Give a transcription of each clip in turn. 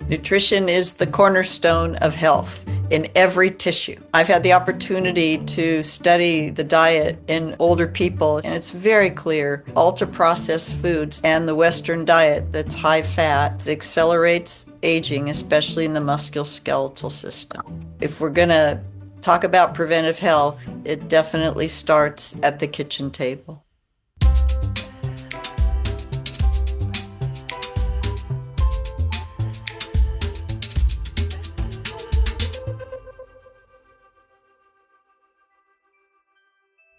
Nutrition is the cornerstone of health in every tissue. I've had the opportunity to study the diet in older people, and it's very clear ultra-processed foods and the Western diet that's high fat accelerates aging, especially in the musculoskeletal system. If we're going to talk about preventive health, it definitely starts at the kitchen table.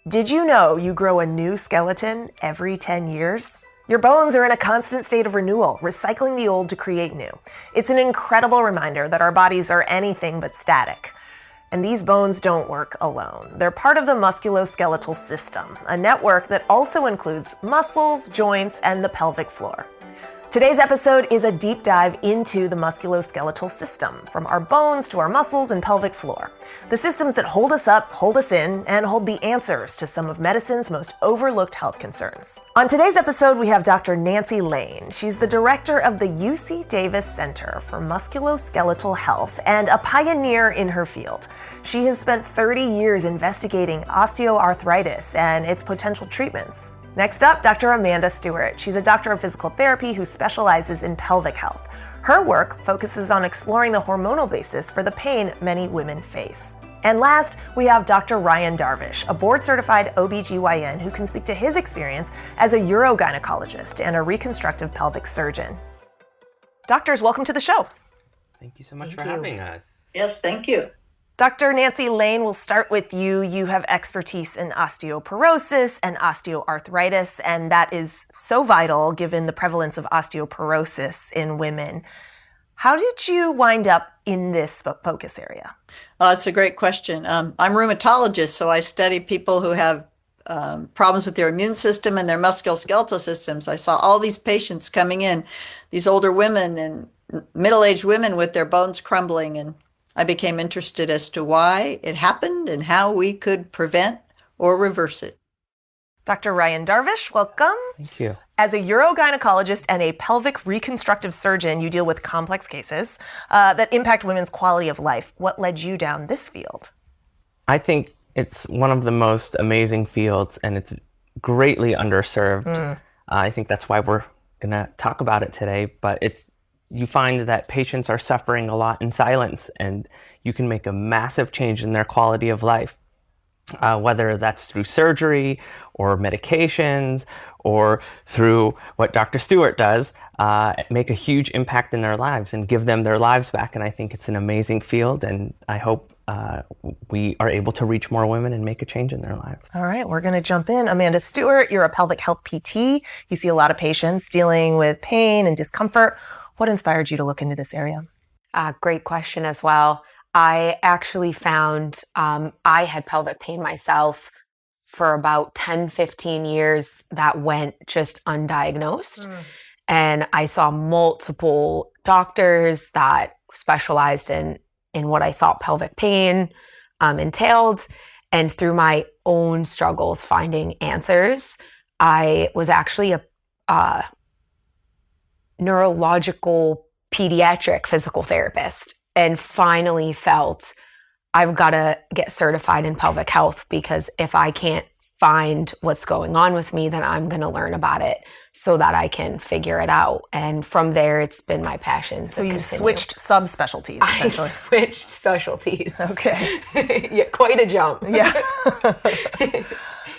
Did you know you grow a new skeleton every 10 years? Your bones are in a constant state of renewal, recycling the old to create new. It's an incredible reminder that our bodies are anything but static. And these bones don't work alone. They're part of the musculoskeletal system, a network that also includes muscles, joints, and the pelvic floor. Today's episode is a deep dive into the musculoskeletal system, from our bones to our muscles and pelvic floor. The systems that hold us up, hold us in, and hold the answers to some of medicine's most overlooked health concerns. On today's episode, we have Dr. Nancy Lane. She's the director of the UC Davis Center for Musculoskeletal Health and a pioneer in her field. She has spent 30 years investigating osteoarthritis and its potential treatments. Next up, Dr. Amanda Stewart. She's a doctor of physical therapy who specializes in pelvic health. Her work focuses on exploring the hormonal basis for the pain many women face. And last, we have Dr. Ryan Darvish, a board-certified OBGYN who can speak to his experience as a urogynecologist and a reconstructive pelvic surgeon. Doctors, welcome to the show. Thank you so much for having us. Yes, thank you. Dr. Nancy Lane, we'll start with you. You have expertise in osteoporosis and osteoarthritis, and that is so vital given the prevalence of osteoporosis in women. How did you wind up in this focus area? It's a great question. I'm a rheumatologist, so I study people who have problems with their immune system and their musculoskeletal systems. I saw all these patients coming in, these older women and middle-aged women with their bones crumbling, and I became interested as to why it happened and how we could prevent or reverse it. Dr. Ryan Darvish, welcome. Thank you. As a urogynecologist and a pelvic reconstructive surgeon, you deal with complex cases that impact women's quality of life. What led you down this field? I think it's one of the most amazing fields, and it's greatly underserved. I think that's why we're going to talk about it today, but you find that patients are suffering a lot in silence, and you can make a massive change in their quality of life, whether that's through surgery or medications or through what Dr. Stewart does, make a huge impact in their lives and give them their lives back. And I think it's an amazing field, and I hope we are able to reach more women and make a change in their lives. All right, we're going to jump in. Amanda Stewart, you're a pelvic health PT. You see a lot of patients dealing with pain and discomfort. What inspired you to look into this area? Great question as well. I actually found I had pelvic pain myself for about 10, 15 years that went just undiagnosed. And I saw multiple doctors that specialized in what I thought pelvic pain entailed. And through my own struggles finding answers, I was actually a neurological pediatric physical therapist and finally felt I've got to get certified in pelvic health, because if I can't find what's going on with me, then I'm going to learn about it so that I can figure it out. And from there, it's been my passion. So you switched subspecialties, essentially. I switched specialties. Okay. Yeah, quite a jump. Yeah.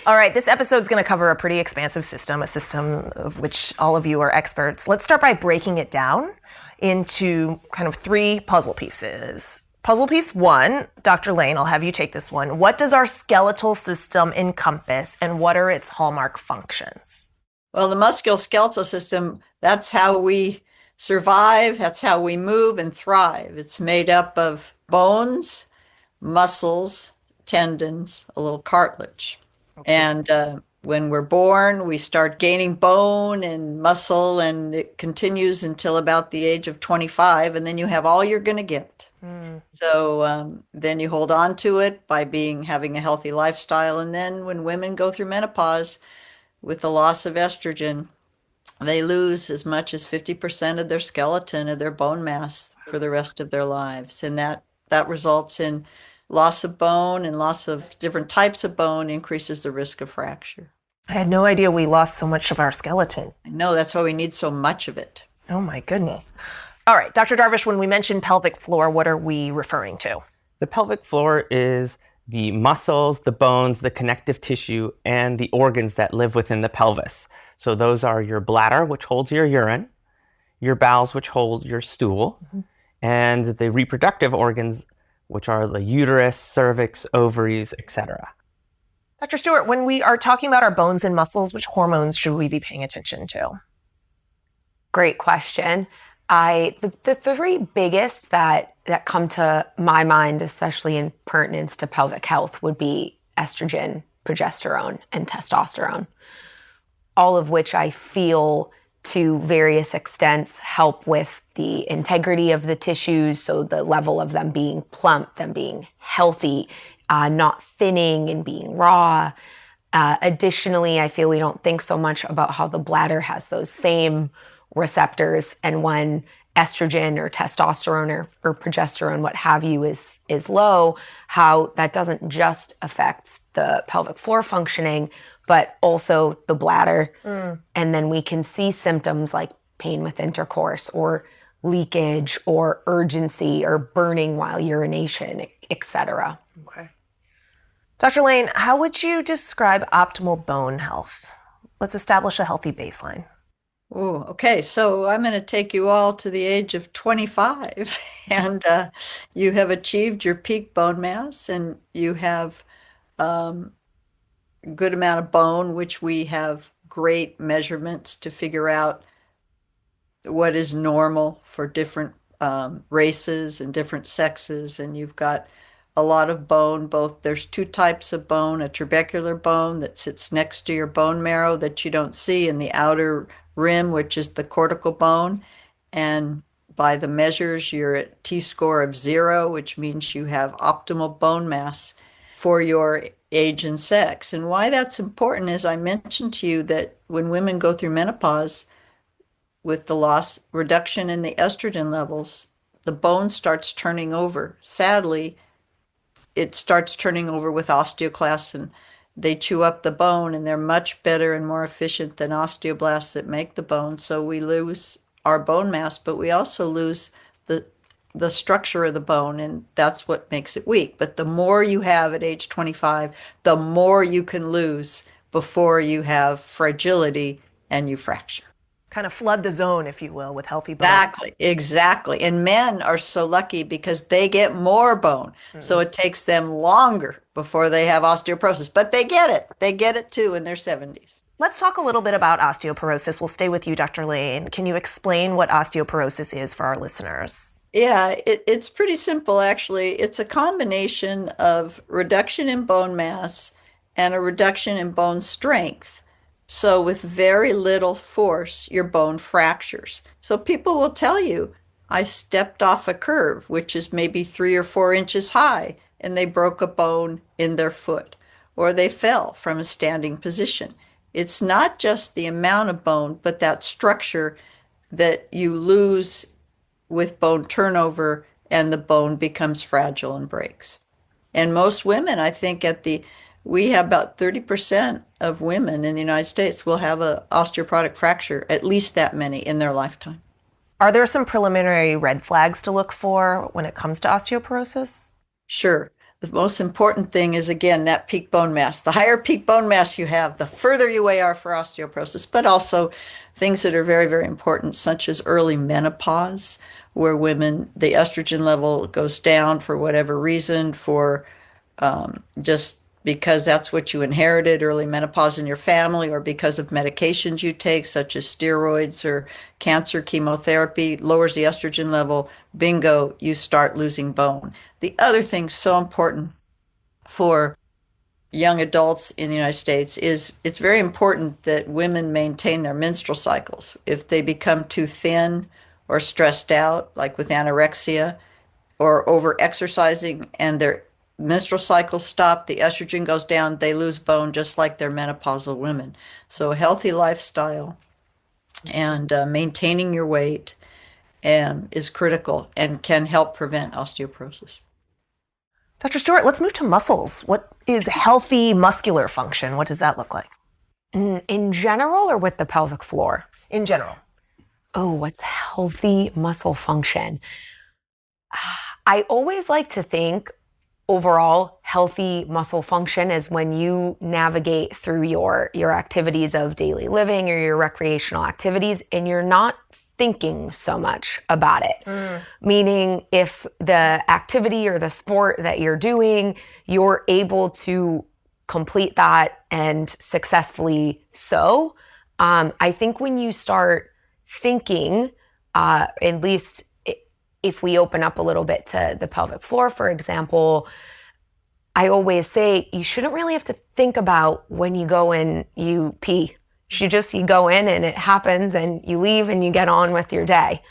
All right, this episode is going to cover a pretty expansive system, a system of which all of you are experts. Let's start by breaking it down into kind of three puzzle pieces. Puzzle piece one, Dr. Lane, I'll have you take this one. What does our skeletal system encompass, and what are its hallmark functions? Well, the musculoskeletal system, that's how we survive, that's how we move and thrive. It's made up of bones, muscles, tendons, a little cartilage. Okay. And when we're born, we start gaining bone and muscle, and it continues until about the age of 25, and then you have all you're going to get. So then you hold on to it by having a healthy lifestyle. And then when women go through menopause with the loss of estrogen, they lose as much as 50% of their skeleton, of their bone mass for the rest of their lives. And that results in loss of bone, and loss of different types of bone increases the risk of fracture. I had no idea we lost so much of our skeleton. I know, that's why we need so much of it. Oh my goodness. All right, Dr. Darvish, when we mention pelvic floor, what are we referring to? The pelvic floor is the muscles, the bones, the connective tissue, and the organs that live within the pelvis. So those are your bladder, which holds your urine, your bowels, which hold your stool, and the reproductive organs, which are the uterus, cervix, ovaries, etc. Dr. Stewart, when we are talking about our bones and muscles, which hormones should we be paying attention to? Great question. The three biggest that come to my mind, especially in pertinence to pelvic health, would be estrogen, progesterone, and testosterone, all of which I feel to various extents help with the integrity of the tissues, so the level of them being plump, them being healthy, not thinning and being raw. Additionally, I feel we don't think so much about how the bladder has those same receptors, and when estrogen or testosterone or progesterone, what have you, is low, how that doesn't just affect the pelvic floor functioning, but also the bladder. And then we can see symptoms like pain with intercourse, or leakage, or urgency, or burning while urination, etc. Okay. Dr. Lane, how would you describe optimal bone health? Let's establish a healthy baseline. Oh, okay. So I'm going to take you all to the age of 25, and you have achieved your peak bone mass, and you have a good amount of bone, which we have great measurements to figure out what is normal for different races and different sexes. And you've got a lot of bone, both there's two types of bone, a trabecular bone that sits next to your bone marrow that you don't see in the outer rim, which is the cortical bone. And by the measures, you're at T-score of 0, which means you have optimal bone mass for your age and sex. And why that's important is I mentioned to you that when women go through menopause, with the reduction in the estrogen levels, the bone starts turning over. Sadly, it starts turning over with osteoclasts, and they chew up the bone, and they're much better and more efficient than osteoblasts that make the bone. So we lose our bone mass, but we also lose the structure of the bone, and that's what makes it weak. But the more you have at age 25, the more you can lose before you have fragility and you fracture. Kind of flood the zone, if you will, with healthy bone. Exactly. And men are so lucky because they get more bone. So it takes them longer before they have osteoporosis, but they get it. They get it too in their 70s. Let's talk a little bit about osteoporosis. We'll stay with you, Dr. Lane. Can you explain what osteoporosis is for our listeners? Yeah, it's pretty simple, actually. It's a combination of reduction in bone mass and a reduction in bone strength. So with very little force, your bone fractures. So people will tell you, I stepped off a curve, which is maybe 3 or 4 inches high, and they broke a bone in their foot, or they fell from a standing position. It's not just the amount of bone, but that structure that you lose with bone turnover, and the bone becomes fragile and breaks. And most women, I think we have about 30% of women in the United States will have an osteoporotic fracture, at least that many in their lifetime. Are there some preliminary red flags to look for when it comes to osteoporosis? Sure. The most important thing is, again, that peak bone mass. The higher peak bone mass you have, the further you are for osteoporosis, but also things that are very, very important, such as early menopause, where women, the estrogen level goes down for whatever reason, for just because that's what you inherited, early menopause in your family, or because of medications you take, such as steroids or cancer chemotherapy, lowers the estrogen level, bingo, you start losing bone. The other thing so important for young adults in the United States is it's very important that women maintain their menstrual cycles. If they become too thin or stressed out, like with anorexia, or over exercising, and their menstrual cycles stop, the estrogen goes down, they lose bone just like their menopausal women. So a healthy lifestyle And maintaining your weight is critical and can help prevent osteoporosis. Dr. Stewart, let's move to muscles. What is healthy muscular function? What does that look like? In general or with the pelvic floor? In general. Oh, what's healthy muscle function? I always like to think overall healthy muscle function is when you navigate through your activities of daily living or your recreational activities and you're not thinking so much about it. Meaning if the activity or the sport that you're doing, you're able to complete that and successfully so. I think when you start thinking, at least if we open up a little bit to the pelvic floor, for example, I always say you shouldn't really have to think about when you go and you pee. You go in and it happens and you leave and you get on with your day.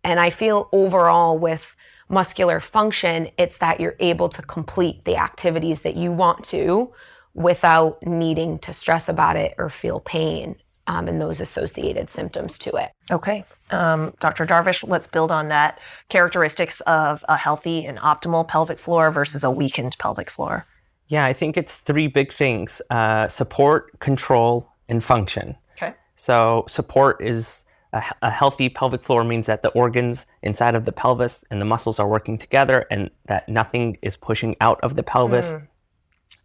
And I feel overall with muscular function, it's that you're able to complete the activities that you want to without needing to stress about it or feel pain and those associated symptoms to it. Okay. Dr. Darvish, let's build on that. Characteristics of a healthy and optimal pelvic floor versus a weakened pelvic floor. Yeah, I think it's three big things: support, control, and function. Okay. So support is a healthy pelvic floor means that the organs inside of the pelvis and the muscles are working together and that nothing is pushing out of the pelvis.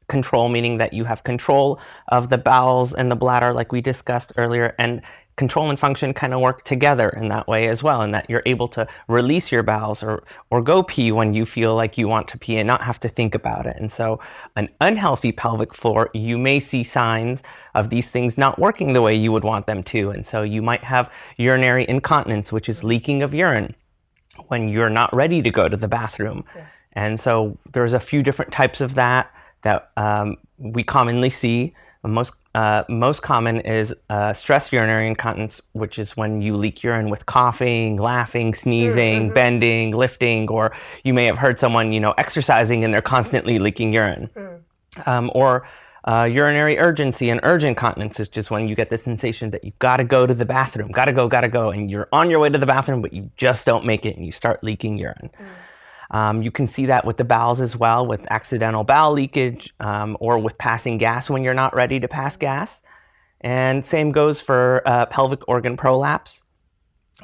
Control meaning that you have control of the bowels and the bladder like we discussed earlier, and control and function kind of work together in that way as well, and that you're able to release your bowels or go pee when you feel like you want to pee and not have to think about it. And so an unhealthy pelvic floor, you may see signs of these things not working the way you would want them to. And so you might have urinary incontinence, which is leaking of urine when you're not ready to go to the bathroom. And so there's a few different types of that we commonly see. Most common is stress urinary incontinence, which is when you leak urine with coughing, laughing, sneezing, bending, lifting, or you may have heard someone, exercising and they're constantly leaking urine. Or urinary urgency and urgent continence is just when you get the sensation that you've got to go to the bathroom, gotta go, and you're on your way to the bathroom, but you just don't make it and you start leaking urine. You can see that with the bowels as well, with accidental bowel leakage or with passing gas when you're not ready to pass gas. And same goes for pelvic organ prolapse,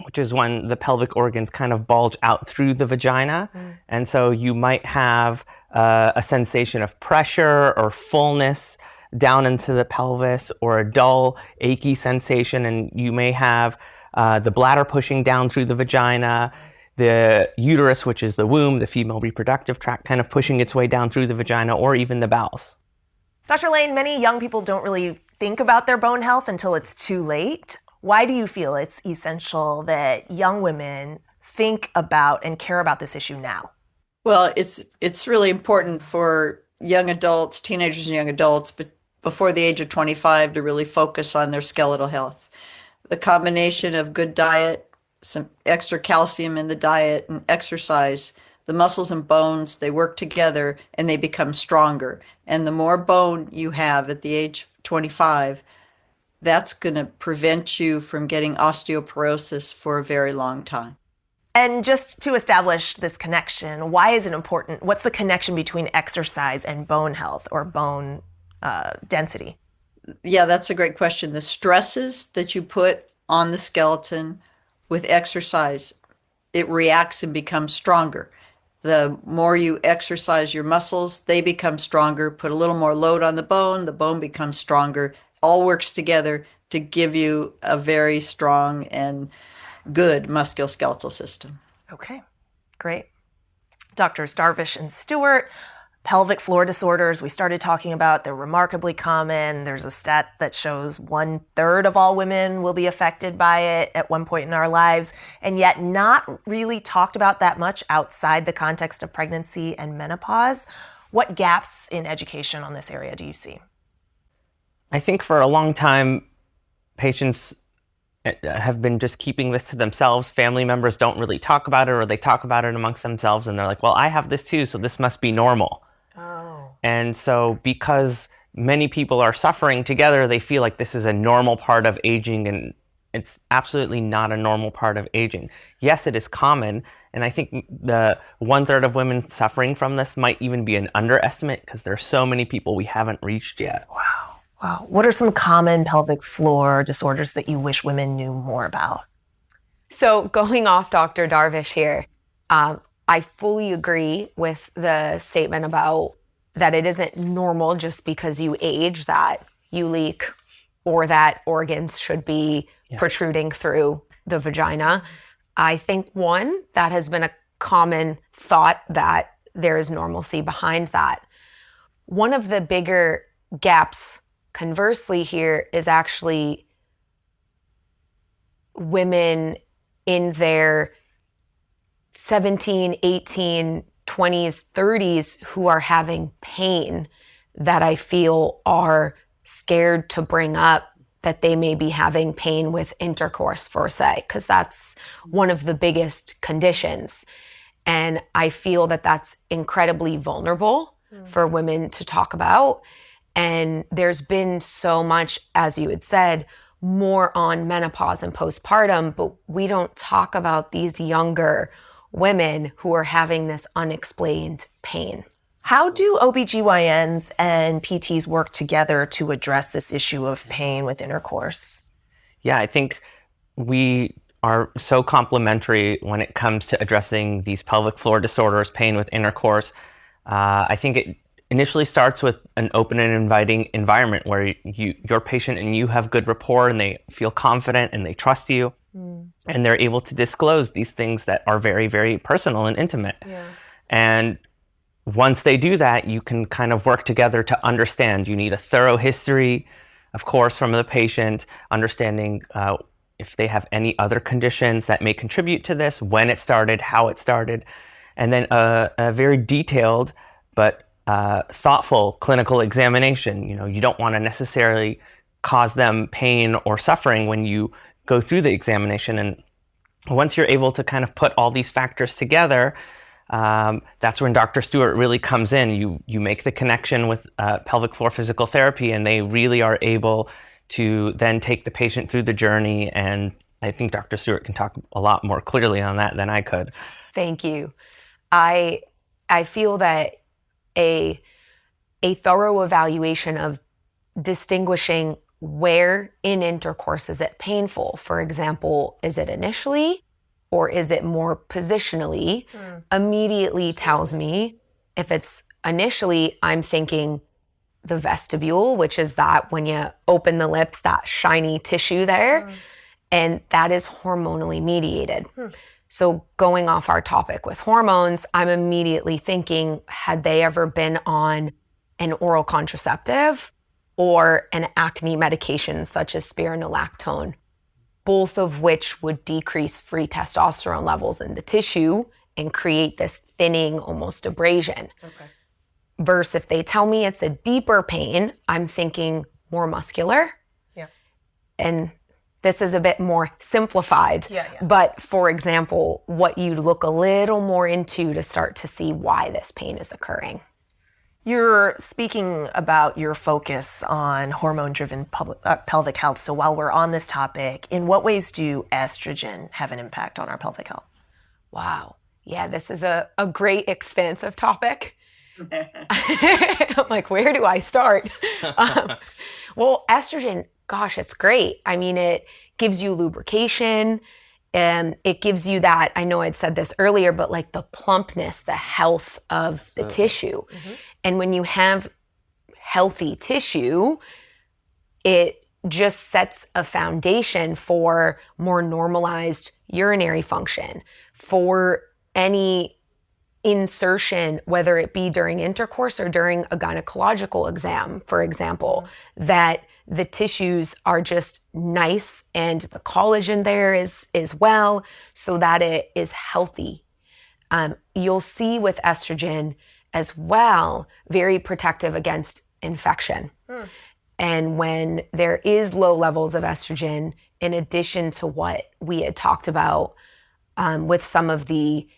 which is when the pelvic organs kind of bulge out through the vagina. And so you might have a sensation of pressure or fullness down into the pelvis or a dull, achy sensation. And you may have the bladder pushing down through the vagina, the uterus, which is the womb, the female reproductive tract, kind of pushing its way down through the vagina, or even the bowels. Dr. Lane, many young people don't really think about their bone health until it's too late. Why do you feel it's essential that young women think about and care about this issue now? Well, it's really important for young adults, teenagers and young adults, but before the age of 25 to really focus on their skeletal health. The combination of good diet, some extra calcium in the diet, and exercise, the muscles and bones, they work together and they become stronger. And the more bone you have at the age of 25, that's going to prevent you from getting osteoporosis for a very long time. And just to establish this connection, why is it important? What's the connection between exercise and bone health or bone density? Yeah, that's a great question. The stresses that you put on the skeleton with exercise, it reacts and becomes stronger. The more you exercise your muscles, they become stronger. Put a little more load on the bone becomes stronger. All works together to give you a very strong and good musculoskeletal system. Okay, great. Doctors Darvish and Stewart, pelvic floor disorders, we started talking about, they're remarkably common. There's a stat that shows 1/3 of all women will be affected by it at one point in our lives, and yet not really talked about that much outside the context of pregnancy and menopause. What gaps in education on this area do you see? I think for a long time, patients have been just keeping this to themselves. Family members don't really talk about it, or they talk about it amongst themselves and they're like, well, I have this too, so this must be normal. And so because many people are suffering together, they feel like this is a normal part of aging and it's absolutely not a normal part of aging. Yes, it is common, and I think the 1/3 of women suffering from this might even be an underestimate because there are so many people we haven't reached yet. Wow. What are some common pelvic floor disorders that you wish women knew more about? So going off Dr. Darvish here, I fully agree with the statement about that it isn't normal just because you age that you leak or that organs should be protruding through the vagina. I think one, that has been a common thought that there is normalcy behind that. One of the bigger gaps, conversely, here is actually women in their 17, 18, 20s, 30s who are having pain that I feel are scared to bring up that they may be having pain with intercourse, per se, because that's one of the biggest conditions. And I feel that that's incredibly vulnerable for women to talk about. And there's been so much, as you had said, more on menopause and postpartum, but we don't talk about these younger women who are having this unexplained pain. How do OBGYNs and PTs work together to address this issue of pain with intercourse? Yeah, I think we are so complementary when it comes to addressing these pelvic floor disorders, pain with intercourse. I think it initially starts with an open and inviting environment where your patient and you have good rapport and they feel confident and they trust you and they're able to disclose these things that are very, very personal and intimate. And once they do that, you can kind of work together to understand. You need a thorough history, of course, from the patient, understanding if they have any other conditions that may contribute to this, when it started, how it started, and then a very detailed but thoughtful clinical examination. You don't want to necessarily cause them pain or suffering when you go through the examination. And once you're able to kind of put all these factors together, that's when Dr. Stewart really comes in. You make the connection with pelvic floor physical therapy, and they really are able to then take the patient through the journey. And I think Dr. Stewart can talk a lot more clearly on that than I could. Thank you. I feel that a thorough evaluation of distinguishing where in intercourse is it painful. For example, is it initially or is it more positionally? Immediately tells me if it's initially, I'm thinking the vestibule, which is that when you open the lips, that shiny tissue there, and that is hormonally mediated. So going off our topic with hormones, I'm immediately thinking, had they ever been on an oral contraceptive or an acne medication such as spironolactone, both of which would decrease free testosterone levels in the tissue and create this thinning, almost abrasion. Versus if they tell me it's a deeper pain, I'm thinking more muscular. And this is a bit more simplified. But for example, what you'd look a little more into to start to see why this pain is occurring. You're speaking about your focus on hormone-driven pelvic health. So while we're on this topic, in what ways do estrogen have an impact on our pelvic health? Wow. Yeah, this is a great expansive topic. I'm like, where do I start? Well, estrogen, gosh, it's great. I mean, it gives you lubrication and it gives you that, I know I'd said this earlier, but like the plumpness, the health of the tissue. And when you have healthy tissue, it just sets a foundation for more normalized urinary function, for any insertion, whether it be during intercourse or during a gynecological exam, for example, that the tissues are just nice and the collagen there is well, so that it is healthy. You'll see with estrogen as well, very protective against infection. And when there is low levels of estrogen, in addition to what we had talked about with some of the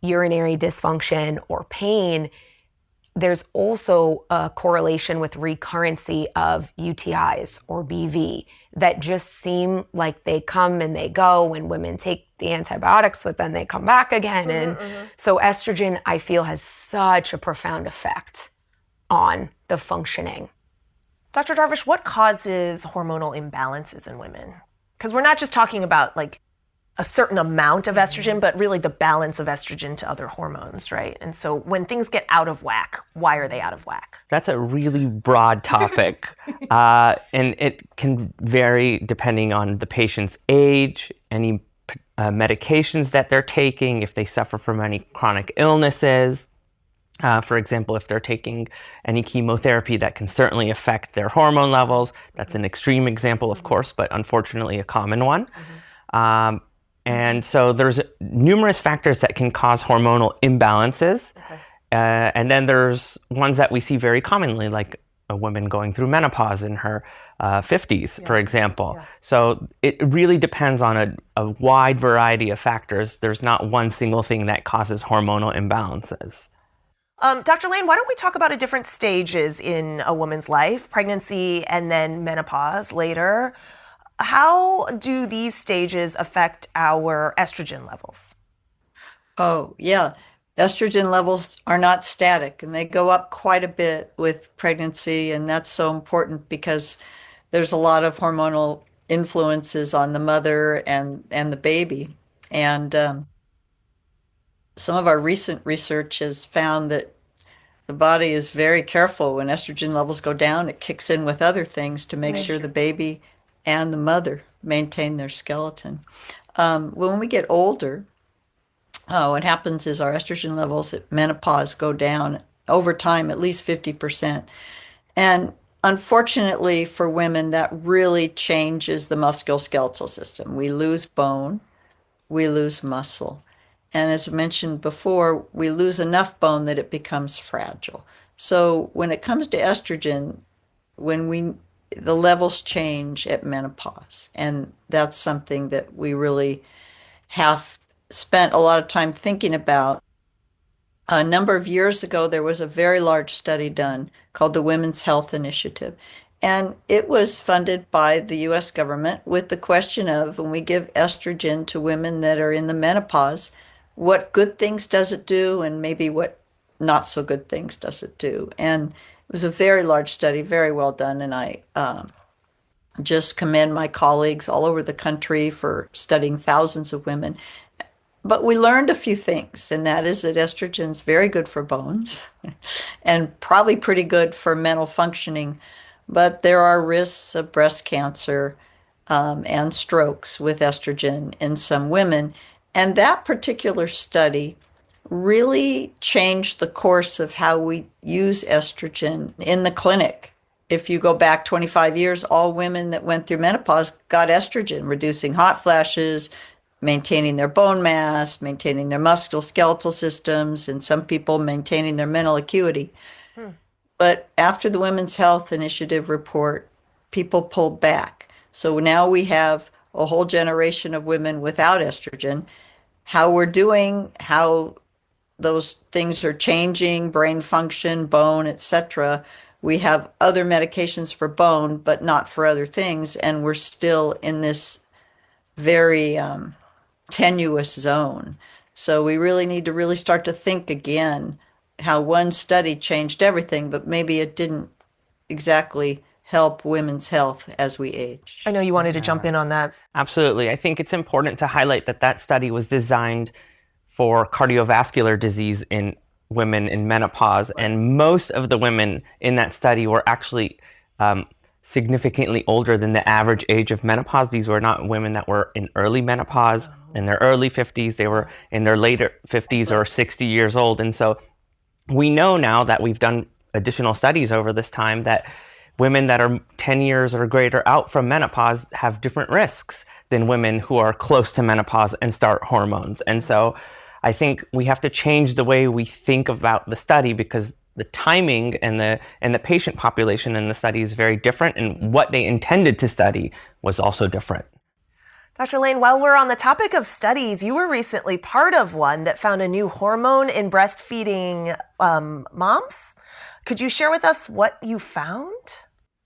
urinary dysfunction or pain, there's also a correlation with recurrency of UTIs or BV that just seem like they come and they go when women take the antibiotics, but then they come back again. So estrogen, I feel, has such a profound effect on the functioning. Dr. Darvish, what causes hormonal imbalances in women? Because we're not just talking about like a certain amount of estrogen, but really the balance of estrogen to other hormones, right? And so when things get out of whack, why are they out of whack? That's a really broad topic, and it can vary depending on the patient's age, any medications that they're taking, if they suffer from any chronic illnesses. For example, if they're taking any chemotherapy, that can certainly affect their hormone levels. That's an extreme example, of course, but unfortunately a common one. And so there's numerous factors that can cause hormonal imbalances. And then there's ones that we see very commonly, like a woman going through menopause in her 50s, for example. So it really depends on a wide variety of factors. There's not one single thing that causes hormonal imbalances. Dr. Lane, why don't we talk about different stages in a woman's life, pregnancy and then menopause later. How do these stages affect our estrogen levels? Oh, yeah. Estrogen levels are not static, and they go up quite a bit with pregnancy, and that's so important because there's a lot of hormonal influences on the mother and the baby. And some of our recent research has found that the body is very careful. When estrogen levels go down, it kicks in with other things to make sure the baby and the mother maintain their skeleton. When we get older, what happens is our estrogen levels at menopause go down over time, at least 50%. And unfortunately for women, that really changes the musculoskeletal system. We lose bone, we lose muscle. And as I mentioned before, we lose enough bone that it becomes fragile. So when it comes to estrogen, the levels change at menopause. And that's something that we really have spent a lot of time thinking about. A number of years ago, there was a very large study done called the Women's Health Initiative. And it was funded by the US government with the question of, when we give estrogen to women that are in the menopause, what good things does it do, and maybe what not so good things does it do? And it was a very large study, very well done, and I just commend my colleagues all over the country for studying thousands of women. But we learned a few things, and that is that estrogen is very good for bones and probably pretty good for mental functioning, but there are risks of breast cancer and strokes with estrogen in some women. And that particular study really changed the course of how we use estrogen in the clinic. If you go back 25 years, all women that went through menopause got estrogen, reducing hot flashes, maintaining their bone mass, maintaining their musculoskeletal systems, and some people maintaining their mental acuity. But after the Women's Health Initiative report, people pulled back. So now we have a whole generation of women without estrogen. How we're doing, how those things are changing, brain function, bone, etc. We have other medications for bone, but not for other things, and we're still in this very tenuous zone. So we really need to really start to think again how one study changed everything, but maybe it didn't exactly help women's health as we age. I know you wanted to jump in on that. Absolutely. I think it's important to highlight that that study was designed for cardiovascular disease in women in menopause, and most of the women in that study were actually significantly older than the average age of menopause. These were not women that were in early menopause, in their early 50s. They were in their later 50s or 60 years old. And so we know now that we've done additional studies over this time that women that are 10 years or greater out from menopause have different risks than women who are close to menopause and start hormones. And so I think we have to change the way we think about the study, because the timing and the patient population in the study is very different, and what they intended to study was also different. Dr. Lane, while we're on the topic of studies, you were recently part of one that found a new hormone in breastfeeding moms. Could you share with us what you found?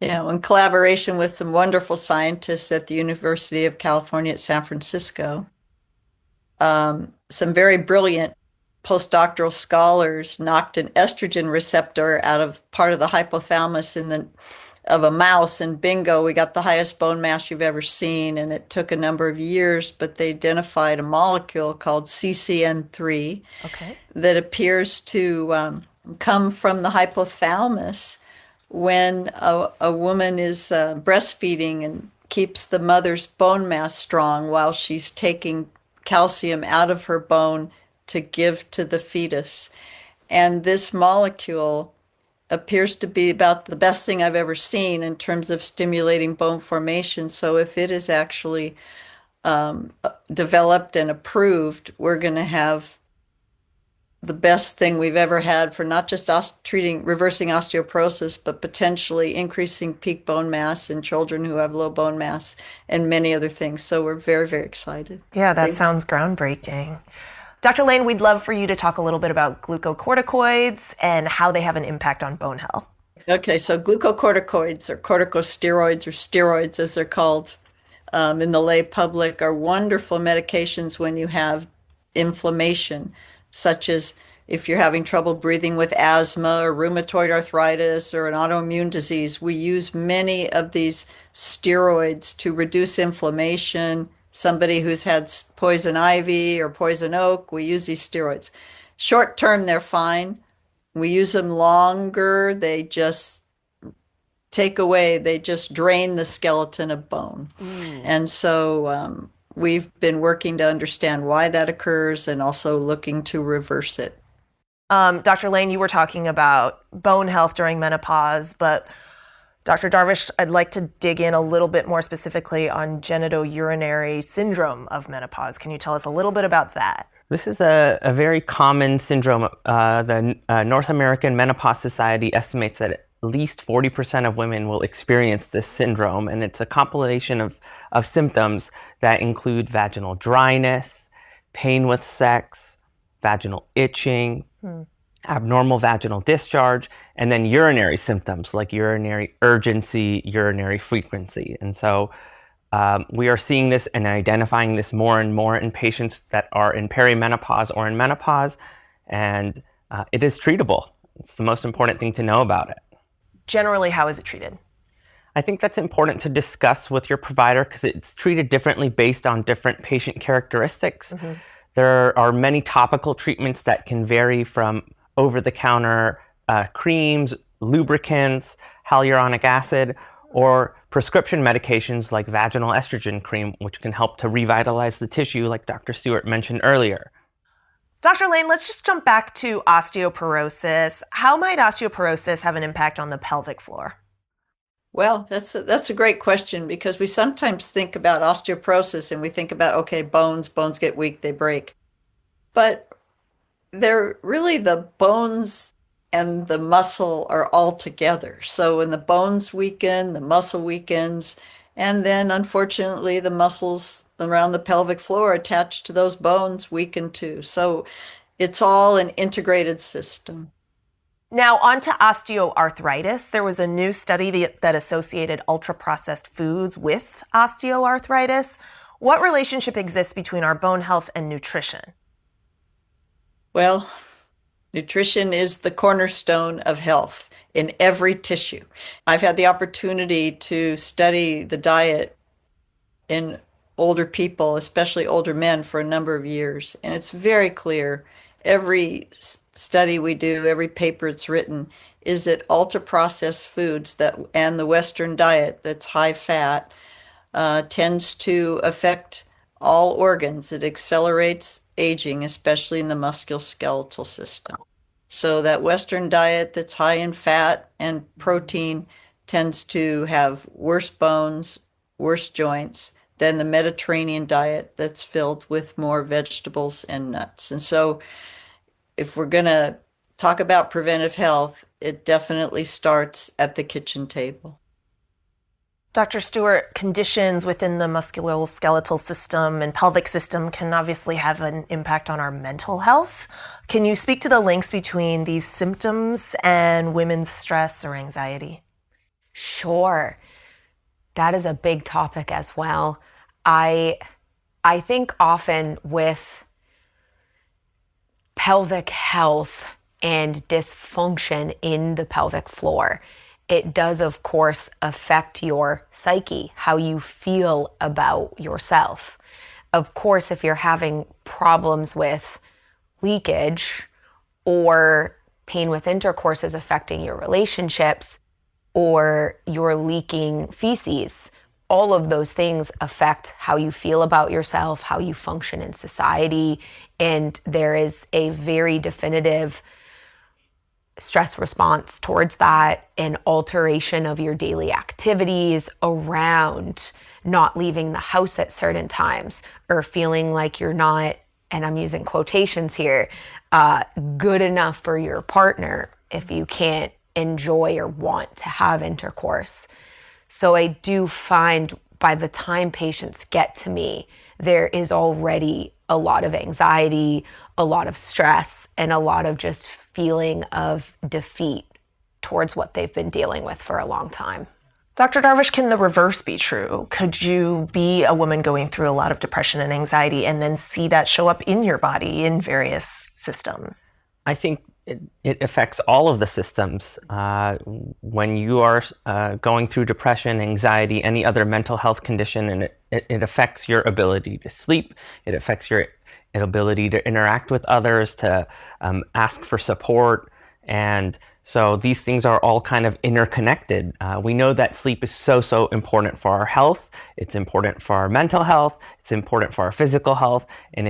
Yeah, in collaboration with some wonderful scientists at the University of California at San Francisco, some very brilliant postdoctoral scholars knocked an estrogen receptor out of part of the hypothalamus of a mouse, and bingo, we got the highest bone mass you've ever seen. And it took a number of years, but they identified a molecule called CCN3 that appears to come from the hypothalamus when a woman is breastfeeding and keeps the mother's bone mass strong while she's taking calcium out of her bone to give to the fetus. And this molecule appears to be about the best thing I've ever seen in terms of stimulating bone formation. So if it is actually developed and approved, we're going to have the best thing we've ever had for not just reversing osteoporosis, but potentially increasing peak bone mass in children who have low bone mass and many other things. So we're very, very excited. Yeah, that sounds groundbreaking. Dr. Lane, we'd love for you to talk a little bit about glucocorticoids and how they have an impact on bone health. Okay, so glucocorticoids or corticosteroids or steroids as they're called in the lay public are wonderful medications when you have inflammation, such as if you're having trouble breathing with asthma or rheumatoid arthritis or an autoimmune disease. We use many of these steroids to reduce inflammation. Somebody who's had poison ivy or poison oak, we use these steroids. Short term, they're fine. We use them longer. They just they just drain the skeleton of bone. And so we've been working to understand why that occurs and also looking to reverse it. Dr. Lane, you were talking about bone health during menopause, but Dr. Darvish, I'd like to dig in a little bit more specifically on genitourinary syndrome of menopause. Can you tell us a little bit about that? This is a very common syndrome. The North American Menopause Society estimates that at least 40% of women will experience this syndrome, and it's a compilation of symptoms that include vaginal dryness, pain with sex, vaginal itching, abnormal vaginal discharge, and then urinary symptoms like urinary urgency, urinary frequency. And so we are seeing this and identifying this more and more in patients that are in perimenopause or in menopause, and it is treatable. It's the most important thing to know about it. Generally, how is it treated? I think that's important to discuss with your provider because it's treated differently based on different patient characteristics. There are many topical treatments that can vary from over-the-counter creams, lubricants, hyaluronic acid, or prescription medications like vaginal estrogen cream, which can help to revitalize the tissue, like Dr. Stewart mentioned earlier. Dr. Lane, let's just jump back to osteoporosis. How might osteoporosis have an impact on the pelvic floor? Well, that's a great question because we sometimes think about osteoporosis and we think about, okay, bones get weak, they break. But they're really the bones and the muscle are all together. So when the bones weaken, the muscle weakens, and then unfortunately the muscles around the pelvic floor attached to those bones weaken too. So it's all an integrated system. Now, on to osteoarthritis. There was a new study that associated ultra-processed foods with osteoarthritis. What relationship exists between our bone health and nutrition? Well, nutrition is the cornerstone of health in every tissue. I've had the opportunity to study the diet in older people, especially older men, for a number of years. And it's very clear, every study we do, every paper it's written, is that ultra-processed foods and the Western diet that's high fat tends to affect all organs. It accelerates aging, especially in the musculoskeletal system. So that Western diet that's high in fat and protein tends to have worse bones, worse joints than the Mediterranean diet that's filled with more vegetables and nuts. And so if we're going to talk about preventive health, it definitely starts at the kitchen table. Dr. Stewart, conditions within the musculoskeletal system and pelvic system can obviously have an impact on our mental health. Can you speak to the links between these symptoms and women's stress or anxiety? Sure. That is a big topic as well. I think often with pelvic health and dysfunction in the pelvic floor, it does, of course, affect your psyche, how you feel about yourself. Of course, if you're having problems with leakage or pain with intercourse is affecting your relationships, or you're leaking feces, all of those things affect how you feel about yourself, how you function in society. And there is a very definitive stress response towards that, an alteration of your daily activities around not leaving the house at certain times, or feeling like you're not, and I'm using quotations here, good enough for your partner if you can't enjoy or want to have intercourse. So I do find by the time patients get to me, there is already a lot of anxiety, a lot of stress, and a lot of just feeling of defeat towards what they've been dealing with for a long time. Dr. Darvish, can the reverse be true? Could you be a woman going through a lot of depression and anxiety and then see that show up in your body in various systems? I think it affects all of the systems. When you are going through depression, anxiety, any other mental health condition, and it affects your ability to sleep, it affects your ability to interact with others, to ask for support. And so these things are all kind of interconnected. We know that sleep is so important for our health. It's important for our mental health. It's important for our physical health. And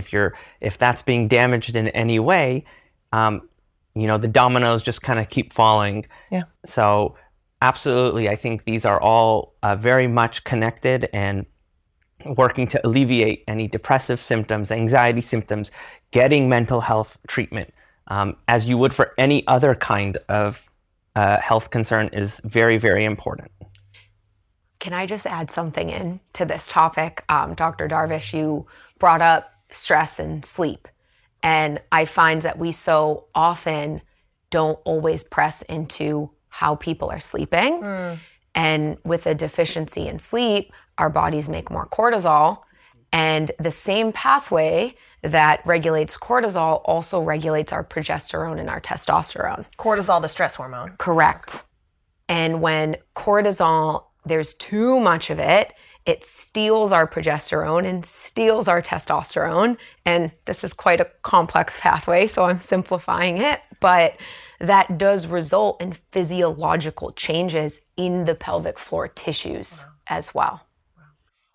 if that's being damaged in any way, the dominoes just kind of keep falling. Yeah. So absolutely, I think these are all very much connected, and working to alleviate any depressive symptoms, anxiety symptoms, getting mental health treatment, as you would for any other kind of health concern, is very, very important. Can I just add something in to this topic? Dr. Darvish, you brought up stress and sleep. And I find that we so often don't always press into how people are sleeping. And with a deficiency in sleep, our bodies make more cortisol. And the same pathway that regulates cortisol also regulates our progesterone and our testosterone. Cortisol, the stress hormone. Correct. And when cortisol, there's too much of it, it steals our progesterone and steals our testosterone. And this is quite a complex pathway, so I'm simplifying it. But that does result in physiological changes in the pelvic floor tissues as well.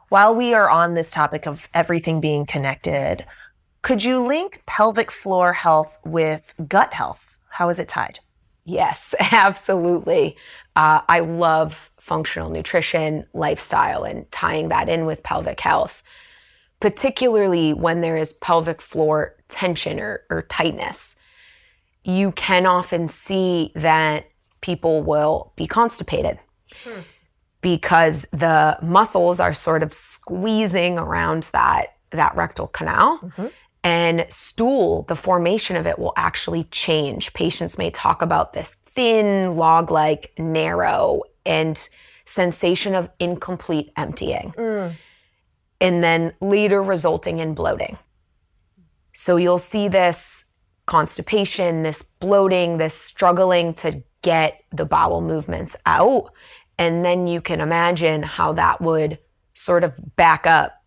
While we are on this topic of everything being connected, could you link pelvic floor health with gut health? How is it tied? Yes, absolutely. I love functional nutrition, lifestyle, and tying that in with pelvic health, particularly when there is pelvic floor tension or tightness. You can often see that people will be constipated because the muscles are sort of squeezing around that rectal canal. And stool, the formation of it will actually change. Patients may talk about this thin, log-like, narrow, and sensation of incomplete emptying. And then later resulting in bloating. So you'll see this constipation, this bloating, this struggling to get the bowel movements out. And then you can imagine how that would sort of back up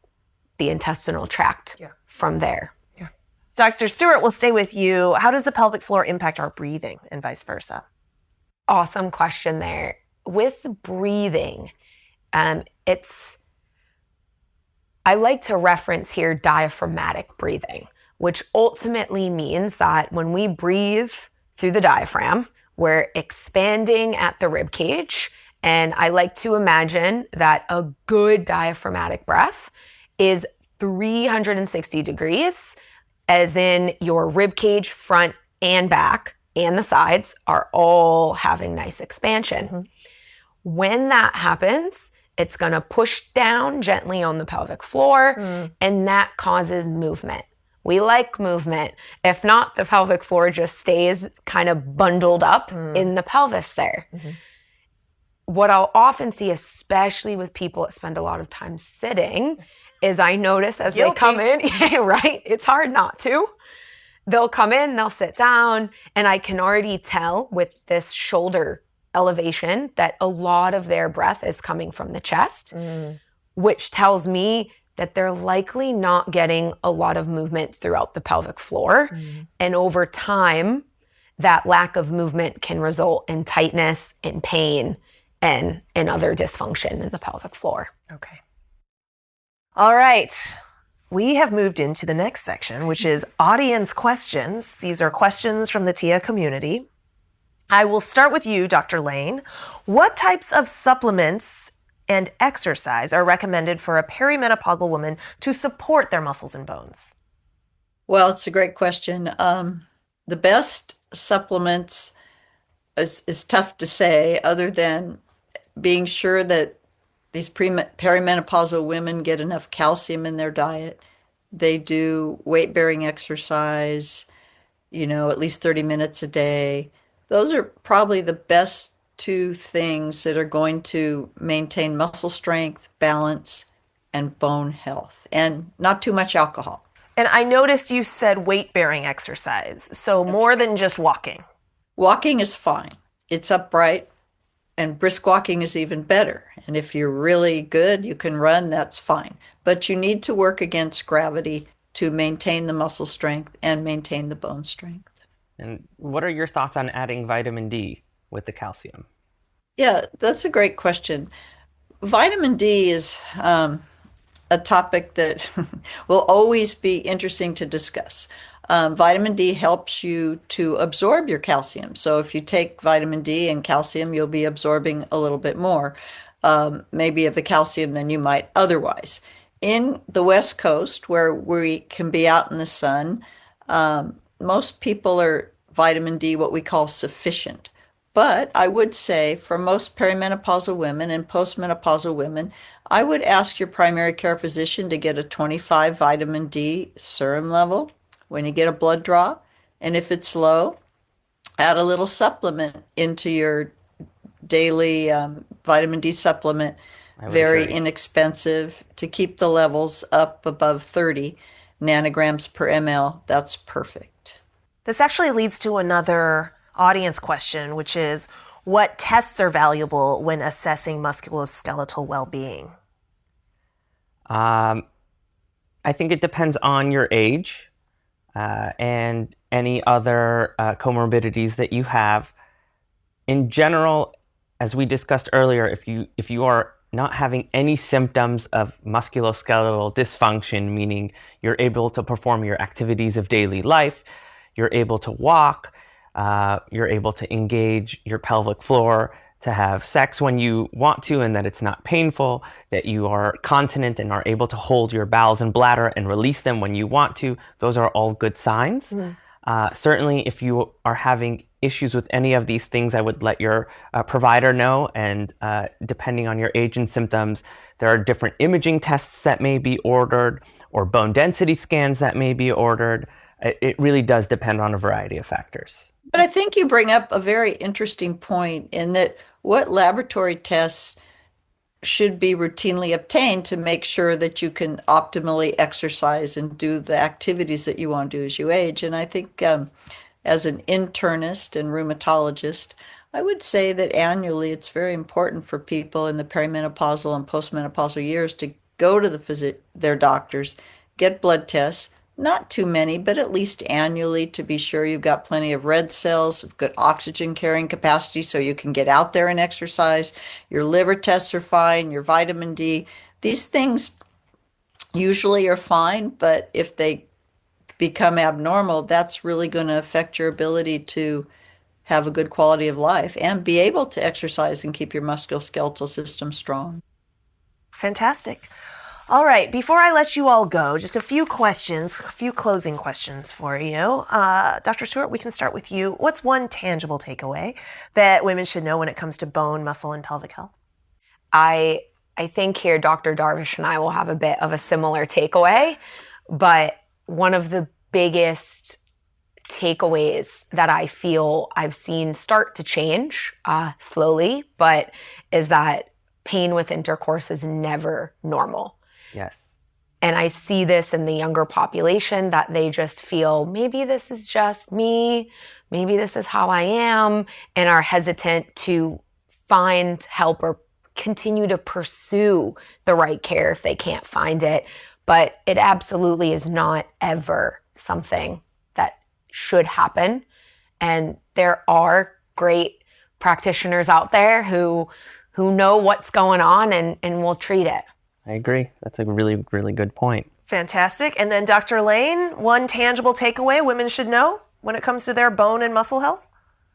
the intestinal tract from there. Dr. Stewart, we'll stay with you. How does the pelvic floor impact our breathing and vice versa? Awesome question there. With breathing, I like to reference here diaphragmatic breathing, which ultimately means that when we breathe through the diaphragm, we're expanding at the rib cage. And I like to imagine that a good diaphragmatic breath is 360 degrees, as in your rib cage, front and back, and the sides are all having nice expansion. When that happens, It's going to push down gently on the pelvic floor, and that causes movement. We like movement. If not, the pelvic floor just stays kind of bundled up in the pelvis there. What I'll often see, especially with people that spend a lot of time sitting, is I notice as they come in, right? It's hard not to. They'll come in, they'll sit down, and I can already tell with this shoulder elevation that a lot of their breath is coming from the chest, which tells me that they're likely not getting a lot of movement throughout the pelvic floor. And over time, that lack of movement can result in tightness, in pain, and other dysfunction in the pelvic floor. Okay. All right. We have moved into the next section, which is audience questions. These are questions from the TIA community. I will start with you, Dr. Lane. What types of supplements and exercise are recommended for a perimenopausal woman to support their muscles and bones? Well, it's a great question. The best supplements is tough to say, other than being sure that these perimenopausal women get enough calcium in their diet. They do weight-bearing exercise, at least 30 minutes a day. Those are probably the best two things that are going to maintain muscle strength, balance, and bone health, and not too much alcohol. And I noticed you said weight-bearing exercise, so more than just walking. Walking is fine. It's upright, and brisk walking is even better. And if you're really good, you can run, that's fine. But you need to work against gravity to maintain the muscle strength and maintain the bone strength. And what are your thoughts on adding vitamin D with the calcium? Yeah, that's a great question. Vitamin D is a topic that will always be interesting to discuss. Vitamin D helps you to absorb your calcium. So if you take vitamin D and calcium, you'll be absorbing a little bit more, maybe of the calcium than you might otherwise. In the West Coast, where we can be out in the sun, most people are vitamin D, what we call sufficient. But I would say for most perimenopausal women and postmenopausal women, I would ask your primary care physician to get a 25 vitamin D serum level when you get a blood draw. And if it's low, add a little supplement into your daily vitamin D supplement. Very inexpensive to keep the levels up above 30 nanograms per ml. That's perfect. This actually leads to another audience question, which is, what tests are valuable when assessing musculoskeletal well-being? I think it depends on your age and any other comorbidities that you have. In general, as we discussed earlier, if you are not having any symptoms of musculoskeletal dysfunction, meaning you're able to perform your activities of daily life, you're able to walk, you're able to engage your pelvic floor, to have sex when you want to and that it's not painful, that you are continent and are able to hold your bowels and bladder and release them when you want to, those are all good signs. Certainly, if you are having issues with any of these things, I would let your provider know. And depending on your age and symptoms, there are different imaging tests that may be ordered or bone density scans that may be ordered. It really does depend on a variety of factors. But I think you bring up a very interesting point in that what laboratory tests should be routinely obtained to make sure that you can optimally exercise and do the activities that you want to do as you age. And I think as an internist and rheumatologist, I would say that annually it's very important for people in the perimenopausal and postmenopausal years to go to their doctors, get blood tests, not too many, but at least annually, to be sure you've got plenty of red cells with good oxygen carrying capacity so you can get out there and exercise. Your liver tests are fine, your vitamin D. These things usually are fine, but if they become abnormal, that's really going to affect your ability to have a good quality of life and be able to exercise and keep your musculoskeletal system strong. Fantastic. All right, before I let you all go, just a few questions, a few closing questions for you. Dr. Stewart, we can start with you. What's one tangible takeaway that women should know when it comes to bone, muscle, and pelvic health? I I think here Dr. Darvish and I will have a bit of a similar takeaway, but one of the biggest takeaways that I feel I've seen start to change slowly, but is that pain with intercourse is never normal. Yes. And I see this in the younger population, that they just feel maybe this is just me, maybe this is how I am, and are hesitant to find help or continue to pursue the right care if they can't find it. But it absolutely is not ever something that should happen. And there are great practitioners out there who know what's going on and will treat it. I agree. That's a really, really good point. Fantastic. And then Dr. Lane, one tangible takeaway women should know when it comes to their bone and muscle health?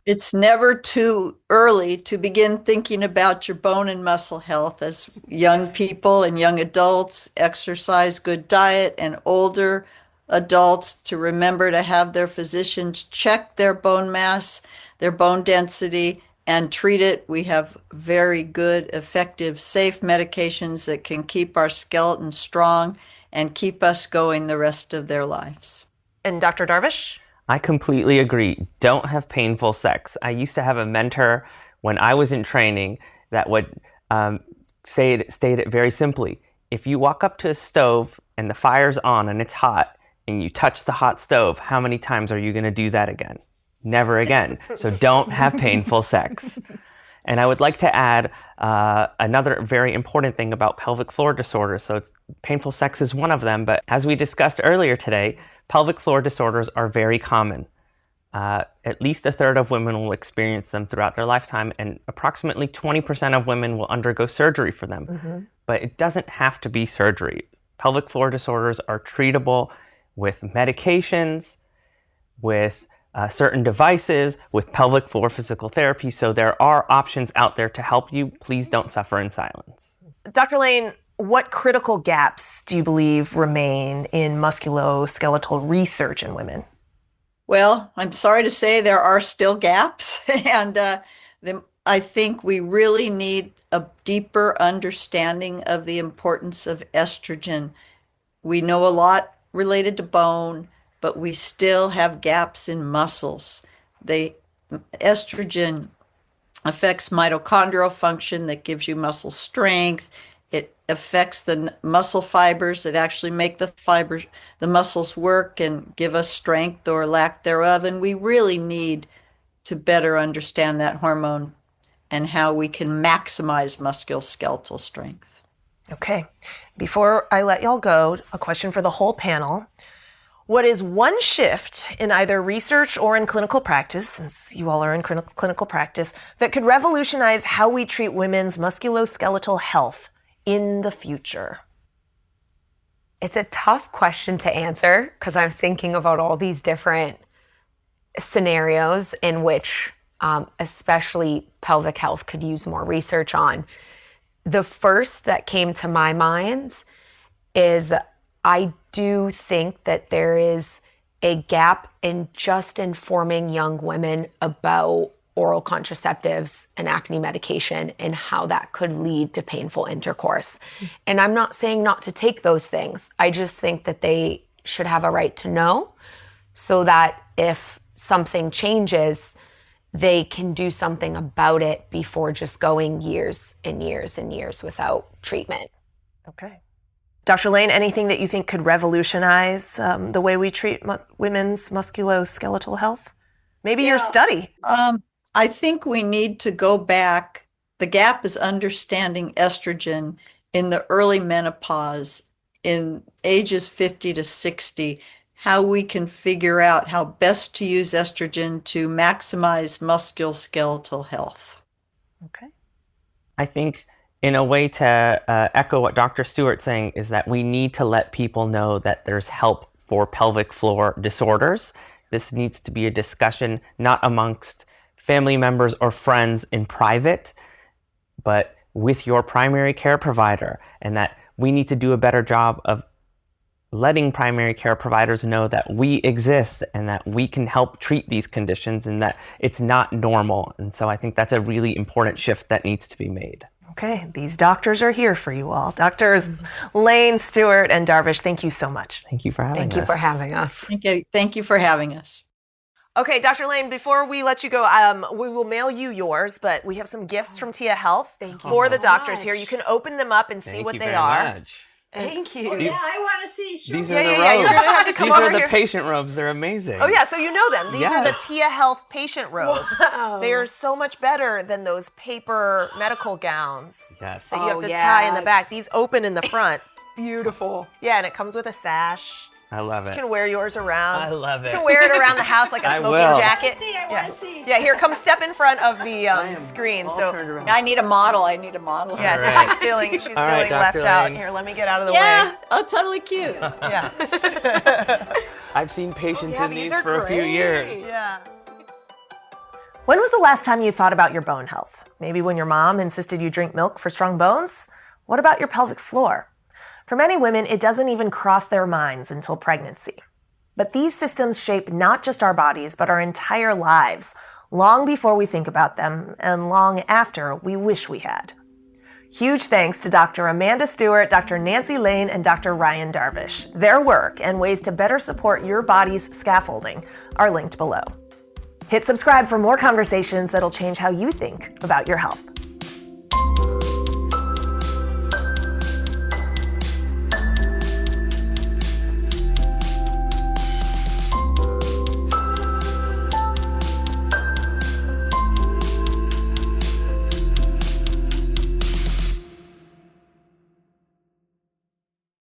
It's never too early to begin thinking about your bone and muscle health. As young people and young adults, exercise, good diet, and older adults to remember to have their physicians check their bone mass, their bone density, and treat it. We have very good, effective, safe medications that can keep our skeleton strong and keep us going the rest of their lives. And Dr. Darvish? I completely agree. Don't have painful sex. I used to have a mentor when I was in training that would state it very simply. If you walk up to a stove and the fire's on and it's hot and you touch the hot stove, how many times are you going to do that again? Never again. So don't have painful sex. And I would like to add another very important thing about pelvic floor disorders. So painful sex is one of them, but as we discussed earlier today, pelvic floor disorders are very common. At least a third of women will experience them throughout their lifetime, and approximately 20% of women will undergo surgery for them. Mm-hmm. But it doesn't have to be surgery. Pelvic floor disorders are treatable with medications, with certain devices, with pelvic floor physical therapy. So there are options out there to help you. Please don't suffer in silence. Dr. Lane, what critical gaps do you believe remain in musculoskeletal research in women? Well, I'm sorry to say there are still gaps, and I think we really need a deeper understanding of the importance of estrogen. We know a lot related to bone, but we still have gaps in muscles. Estrogen affects mitochondrial function that gives you muscle strength. It affects the muscle fibers that actually make the muscles work and give us strength or lack thereof. And we really need to better understand that hormone and how we can maximize musculoskeletal strength. Okay. Before I let y'all go, a question for the whole panel. What is one shift in either research or in clinical practice, since you all are in clinical practice, that could revolutionize how we treat women's musculoskeletal health in the future? It's a tough question to answer because I'm thinking about all these different scenarios in which especially pelvic health could use more research on. The first that came to my mind is I do think that there is a gap in just informing young women about oral contraceptives and acne medication and how that could lead to painful intercourse. And I'm not saying not to take those things. I just think that they should have a right to know so that if something changes, they can do something about it before just going years and years and years without treatment. Okay. Dr. Lane, anything that you think could revolutionize the way we treat women's musculoskeletal health? Maybe your study. I think we need to go back. The gap is understanding estrogen in the early menopause, in ages 50 to 60, how we can figure out how best to use estrogen to maximize musculoskeletal health. Okay. I think in a way to echo what Dr. Stewart's saying is that we need to let people know that there's help for pelvic floor disorders. This needs to be a discussion not amongst family members or friends in private, but with your primary care provider, and that we need to do a better job of letting primary care providers know that we exist and that we can help treat these conditions and that it's not normal. And so I think that's a really important shift that needs to be made. Okay, these doctors are here for you all. Doctors Lane, Stewart, and Darvish, thank you so much. Thank you for having us. Thank you for having us. Thank you for having us. Okay, Dr. Lane, before we let you go, we will mail you yours, but we have some gifts from Tia Health for the doctors here. You can open them up and see what they are. Thank you. Oh, yeah, I want to see. Sure. These are the robes. Yeah, you're gonna have to come These over are the here. patient robes. They're amazing. Oh yeah, so you know them. These are the Yes. Tia Health patient robes. Wow. They are so much better than those paper medical gowns Yes. that you have Oh, to yeah. tie in the back. These open in the front. Beautiful. Yeah, and it comes with a sash. I love You it. can wear yours around. I love it. You can wear it around the house like a I smoking will. jacket. I want to see. Yeah, here, come step in front of the am screen. all So, turned around. I need a model. yeah, All right. she's All right, feeling left Dr. out. Lane. Here, let me get out of the Yeah. Oh, totally cute. way. Yeah. I've seen patients Yeah, in these these are for a few great. years. Yeah. When was the last time you thought about your bone health? Maybe when your mom insisted you drink milk for strong bones? What about your pelvic floor? For many women, it doesn't even cross their minds until pregnancy. But these systems shape not just our bodies, but our entire lives, long before we think about them and long after we wish we had. Huge thanks to Dr. Amanda Stewart, Dr. Nancy Lane, and Dr. Ryan Darvish. Their work and ways to better support your body's scaffolding are linked below. Hit subscribe for more conversations that'll change how you think about your health.